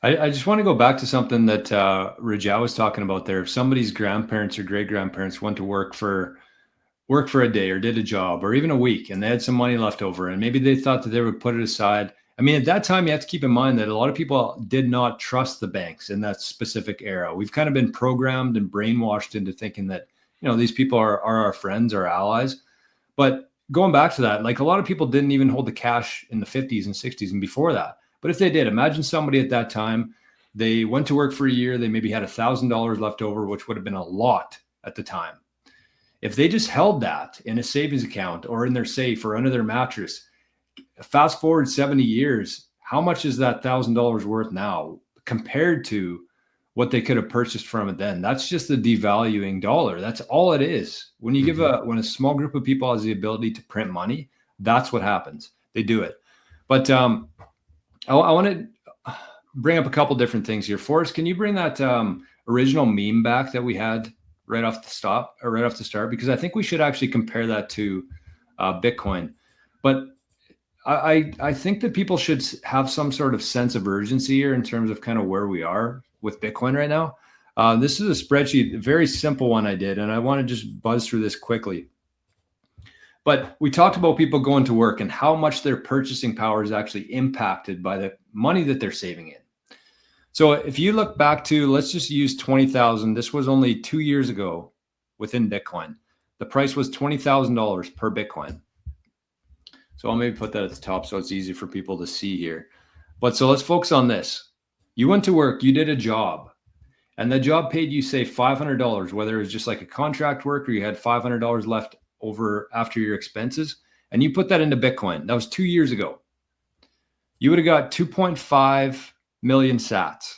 I just want to go back to something that Rajah was talking about there. If somebody's grandparents or great grandparents went to work for a day or did a job or even a week and they had some money left over and maybe they thought that they would put it aside. I mean, at that time, you have to keep in mind that a lot of people did not trust the banks in that specific era. We've kind of been programmed and brainwashed into thinking that, these people are our friends or allies. But going back to that, like a lot of people didn't even hold the cash in the 50s and 60s and before that. But if they did, imagine somebody at that time, they went to work for a year, they maybe had $1,000 left over, which would have been a lot at the time. If they just held that in a savings account or in their safe or under their mattress, fast forward 70 years, how much is that $1,000 worth now compared to what they could have purchased from it then? That's just the devaluing dollar. That's all it is. When you give when a small group of people has the ability to print money, that's what happens. They do it. But I want to bring up a couple different things here. Forrest, can you bring that original meme back that we had right off the start? Because I think we should actually compare that to Bitcoin. But I think that people should have some sort of sense of urgency here in terms of kind of where we are with Bitcoin right now. This is a spreadsheet, a very simple one I did, and I want to just buzz through this quickly. But we talked about people going to work and how much their purchasing power is actually impacted by the money that they're saving in. So if you look back to, let's just use 20,000. This was only 2 years ago within Bitcoin. The price was $20,000 per Bitcoin. So I'll maybe put that at the top so it's easy for people to see here. But so let's focus on this. You went to work, you did a job, and the job paid you, say, $500, whether it was just like a contract work or you had $500 left over after your expenses, and you put that into Bitcoin. That was 2 years ago. You would have got 2.5 million sats.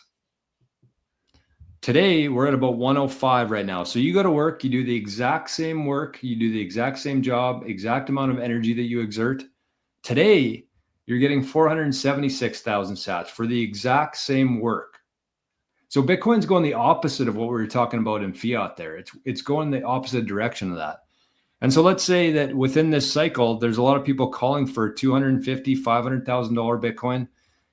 Today, we're at about 105 right now. So you go to work, you do the exact same work, you do the exact same job, exact amount of energy that you exert. Today, you're getting 476,000 sats for the exact same work. So Bitcoin's going the opposite of what we were talking about in fiat there. It's going the opposite direction of that. And so let's say that within this cycle, there's a lot of people calling for $250,000, $500,000 Bitcoin.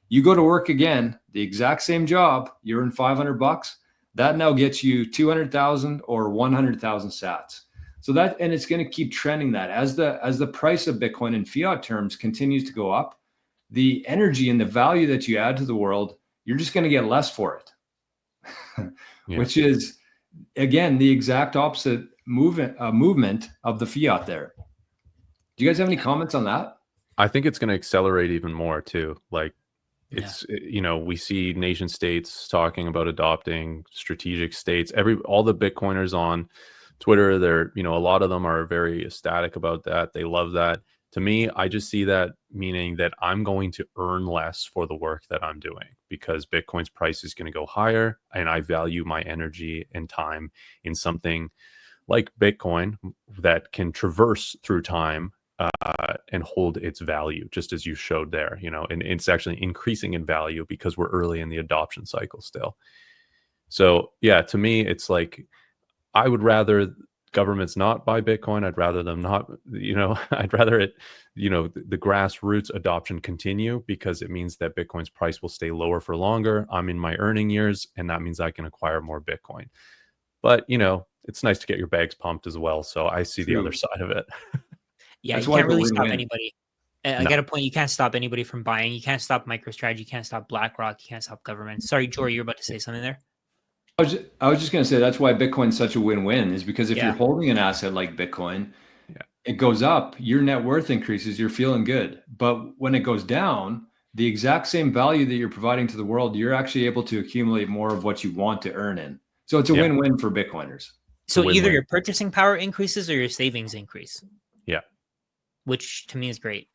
You go to work again, the exact same job, you earn $500. That now gets you 200,000 or 100,000 sats. So that, and it's going to keep trending that as the price of Bitcoin in fiat terms continues to go up, the energy and the value that you add to the world, you're just going to get less for it, which is, again, the exact opposite movement of the fiat there. Do you guys have any comments on that? I think it's going to accelerate even more too. Like, it's, we see nation states talking about adopting strategic states. All the Bitcoiners on Twitter, they're, a lot of them are very ecstatic about that. They love that. To me, I just see that meaning that I'm going to earn less for the work that I'm doing because Bitcoin's price is going to go higher, and I value my energy and time in something like Bitcoin that can traverse through time and hold its value, just as you showed there, and it's actually increasing in value because we're early in the adoption cycle still. So yeah, to me, it's like, I would rather governments not buy Bitcoin. I'd rather them not, I'd rather it, the grassroots adoption continue, because it means that Bitcoin's price will stay lower for longer. I'm in my earning years, and that means I can acquire more Bitcoin. But, it's nice to get your bags pumped as well. So I see the other side of it. Yeah, that's you can't really stop anybody. I got a point. You can't stop anybody from buying. You can't stop MicroStrategy. You can't stop BlackRock. You can't stop government. Sorry, Jory, you're about to say something there. I was just going to say that's why Bitcoin's such a win-win, is because if you're holding an asset like Bitcoin, it goes up, your net worth increases, you're feeling good. But when it goes down, the exact same value that you're providing to the world, you're actually able to accumulate more of what you want to earn in. So it's a win-win for Bitcoiners. So either your purchasing power increases or your savings increase. Yeah. Which to me is great.